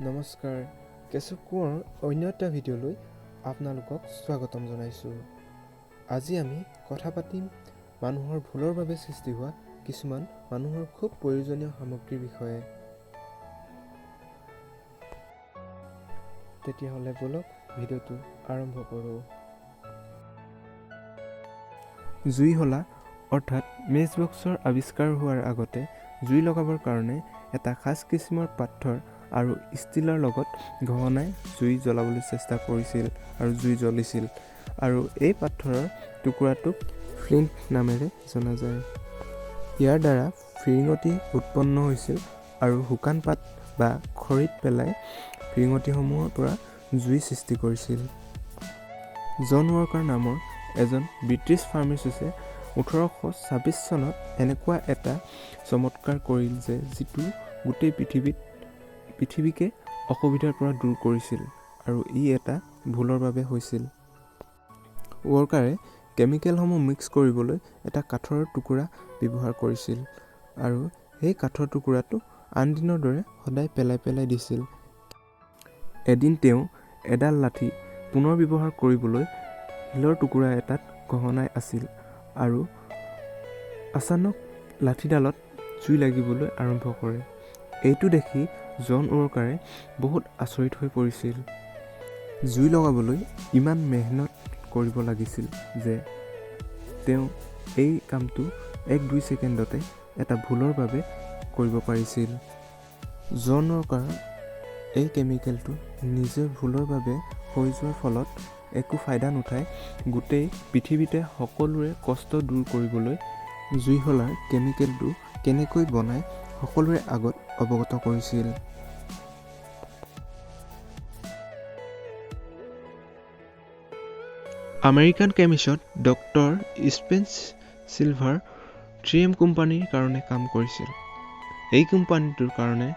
নমস্কাৰ, কেশৱ কোঁৱৰৰ অন্য এটা ভিডিঅ'লৈ আপোনালোকক স্বাগতম জনাইছোঁ। আজি আমি কথা পাতিম মানুহৰ ভুলৰ বাবে সৃষ্টি হোৱা কিছুমান মানুহৰ খুব প্ৰয়োজনীয় সামগ্ৰীৰ বিষয়ে। তেতিয়াহ'লে বলক ভিডিঅ'টো আৰম্ভ কৰোঁ। জুইশলা অৰ্থাৎ মেচ বক্সৰ আৱিষ্কাৰ হোৱাৰ আগতে জুই লগাবৰ কাৰণে এটা খাচ কিচিমৰ পাথৰ আৰু ষ্টীলৰ লগত ঘহনাই জুই জ্বলাবলৈ চেষ্টা কৰিছিল আৰু জুই জ্বলিছিল, আৰু এই পাথৰৰ টুকুৰাটোক ফ্লিণ্ট নামেৰে জনা যায়। ইয়াৰ দ্বাৰা ফিৰিঙতি উৎপন্ন হৈছিল আৰু শুকান পাত বা খৰিত পেলাই ফিৰিঙতিসমূহৰ পৰা জুই সৃষ্টি কৰিছিল। জন ৱাকাৰ নামৰ এজন ব্ৰিটিছ ফাৰ্মাচিষ্টে 1826 চনত এনেকুৱা এটা চমৎকাৰ কৰিল যে যিটো গোটেই পৃথিৱীকে অসুবিধাৰ পৰা দূৰ কৰিছিল, আৰু ই এটা ভুলৰ বাবে হৈছিল। ৱাকাৰে কেমিকেলসমূহ মিক্স কৰিবলৈ এটা কাঠৰ টুকুৰা ব্যৱহাৰ কৰিছিল, আৰু সেই কাঠৰ টুকুৰাটো আন দিনৰ দৰে সদায় পেলাই দিছিল। এদিন তেওঁ এডাল লাঠি পুনৰ ব্যৱহাৰ কৰিবলৈ শিলৰ টুকুৰা এটাত ঘহনাই আছিল, আৰু আচানক লাঠিডালত জুই লাগিবলৈ আৰম্ভ কৰে। এইটো দেখি জন ৱাকাৰে বহুত আচৰিত হৈ পৰিছিল। জুই লগাবলৈ ইমান মেহনত কৰিব লাগিছিল যে তেওঁ এই কামটো 1-2 ছেকেণ্ডতে এটা ভুলৰ বাবে কৰিব পাৰিছিল। জন ৱাকাৰৰ এই কেমিকেলটো নিজৰ ভুলৰ বাবে হৈ যোৱাৰ ফলত একো ফাইদা নুঠাই গোটেই পৃথিৱীতে সকলোৰে কষ্ট দূৰ কৰিবলৈ জুইশলাৰ কেমিকেলটো কেনেকৈ বনাই সকলোৰে আগত অৱগত কৰিছিল। American chemist doctor Spencer silver 3M কোম্পানীৰ কাৰণে কাম কৰিছিল। এই কোম্পানীটোৰ কাৰণে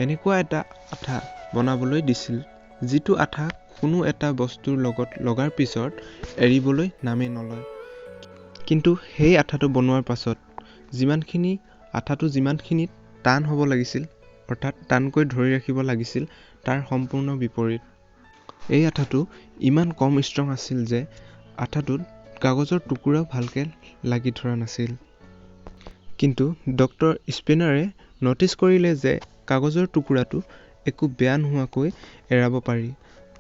এনেকুৱা এটা আঠা বনাবলৈ দিছিল যিটো আঠা কোনো এটা বস্তুৰ লগত লগাৰ পিছত এৰিবলৈ নামেই নলয়। কিন্তু সেই আঠাটো বনোৱাৰ পাছত আঠাটো যিমানখিনি টান হ'ব লাগিছিল, অৰ্থাৎ টানকৈ ধৰি ৰাখিব লাগিছিল, তাৰ সম্পূৰ্ণ বিপৰীত। এই আঠাটো ইমান কম ষ্ট্ৰং আছিল যে আঠাটোত কাগজৰ টুকুৰাও ভালকৈ লাগি ধৰা নাছিল। কিন্তু ডক্টৰ স্পেনাৰে ন'টিচ কৰিলে যে কাগজৰ টুকুৰাটো একো বেয়া নোহোৱাকৈ এৰাব পাৰি,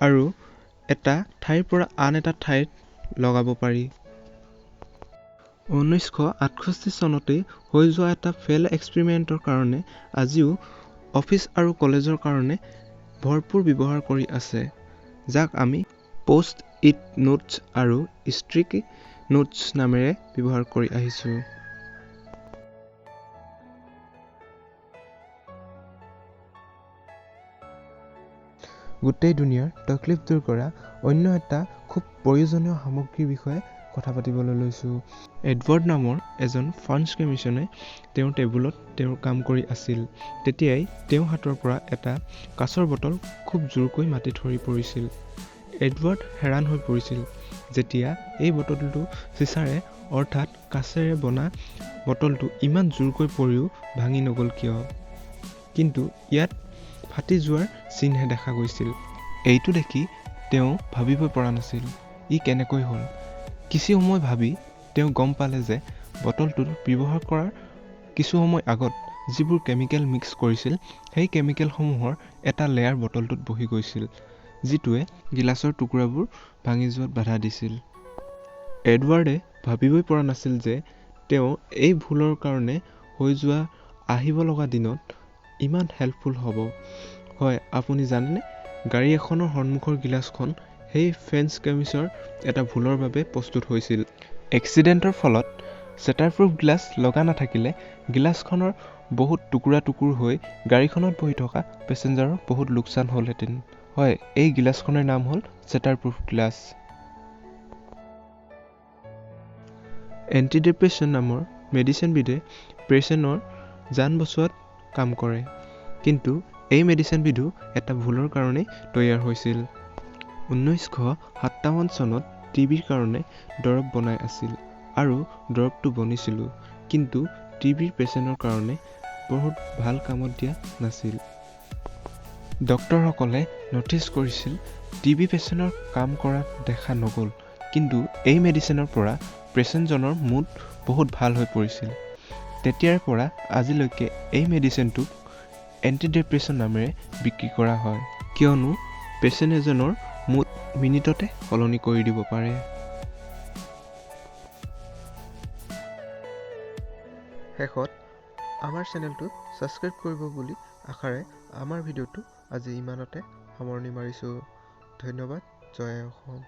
আৰু এটা ঠাইৰ পৰা আন এটা ঠাইত লগাব পাৰি। 1968 চনতেই হৈ যোৱা এটা ফেইল এক্সপেৰিমেণ্টৰ কাৰণে আজিও অফিচ আৰু কলেজৰ কাৰণে ভৰপূৰ ব্যৱহাৰ কৰি আছে, যাক আমি পোষ্ট-ইট নোটছ আৰু ষ্টিকি নোটছ নামেৰে ব্যৱহাৰ কৰি আহিছোঁ। গোটেই দুনিয়াৰ তকলিফ দূৰ কৰা অন্য এটা খুব প্ৰয়োজনীয় সামগ্ৰীৰ বিষয়ে কথা পাতিবলৈ লৈছোঁ। এডৱাৰ্ড নামৰ এজন ফ্ৰেঞ্চ কেমিষ্টে তেওঁৰ টেবুলত তেওঁৰ কাম কৰি আছিল। তেতিয়াই তেওঁৰ হাতৰ পৰা এটা কাঁচৰ বটল খুব জোৰকৈ মাটিত সৰি পৰিছিল। এডৱাৰ্ড হেৰান হৈ পৰিছিল যেতিয়া এই বটলটো চিচাৰে অৰ্থাৎ কাঁচেৰে বনা বটলটো ইমান জোৰকৈ পৰিও ভাঙি নগ'ল কিয়? কিন্তু ইয়াত ফাটি যোৱাৰ চিনহে দেখা গৈছিল। এইটো দেখি তেওঁ ভাবিবই পৰা নাছিল ই কেনেকৈ হ'ল। কিছু সময় ভাবি তেওঁ গম পালে যে বটলটোত ব্যৱহাৰ কৰাৰ কিছু সময় আগত যিবোৰ কেমিকেল মিক্স কৰিছিল সেই কেমিকেলসমূহৰ এটা লেয়াৰ বটলটোত বহি গৈছিল, যিটোৱে গিলাচৰ টুকুৰাবোৰ ভাঙি যোৱাত বাধা দিছিল। এডৱাৰ্ডে ভাবিবই পৰা নাছিল যে তেওঁ এই ভুলৰ কাৰণে আহিব লগা দিনত ইমান হেল্পফুল হ'ব। হয়, আপুনি জানেনে, গাড়ী এখনৰ সন্মুখৰ গিলাচখন সেই ফ্ৰেঞ্চ কেমিষ্টৰ এটা ভুলৰ বাবে প্ৰস্তুত হৈছিল। এক্সিডেণ্টৰ ফলত ছেটাৰপ্ৰুফ গ্লাছ লগা নাথাকিলে গিলাচখনৰ বহুত টুকুৰা হৈ গাড়ীখনত বহি থকা পেছেঞ্জাৰৰ বহুত লোকচান হ'লহেঁতেন। হয়, এই গিলাচখনৰ নাম হ'ল ছেটাৰপ্ৰুফ গ্লাছ। এণ্টিডিপ্ৰেছেণ্ট নামৰ মেডিচিনবিধে পেচেণ্টৰ জান বচোৱাত কাম কৰে, কিন্তু এই মেডিচিনবিধো এটা ভুলৰ কাৰণেই তৈয়াৰ হৈছিল। 1957 চনত টিবিৰ কাৰণে দৰৱ বনাই আছিল, আৰু দৰৱটো বনিছিলো, কিন্তু টিবিৰ পেচেণ্টৰ কাৰণে বহুত ভাল কামত দিয়া নাছিল। ডক্তৰসকলে ন'টিছ কৰিছিল TB পেচেণ্টৰ কাম কৰা দেখা নগ'ল, কিন্তু এই মেডিচিনৰ পৰা পেচেণ্টজনৰ মুড বহুত ভাল হৈ পৰিছিল। তেতিয়াৰ পৰা আজিলৈকে এই মেডিচিনটোক এণ্টিডিপ্ৰেছন নামেৰে বিক্ৰী কৰা হয়, কিয়নো পেচেণ্ট এজনৰ মুড মিনিটতে সলনি কৰি দিব পাৰে। শেষত আমাৰ চেনেলটো ছাবস্ক্ৰাইব কৰিব বুলি আশাৰে আমাৰ ভিডিঅ'টো আজি ইমানতে সামৰণি মাৰিছোঁ। ধন্যবাদ। জয় অসম।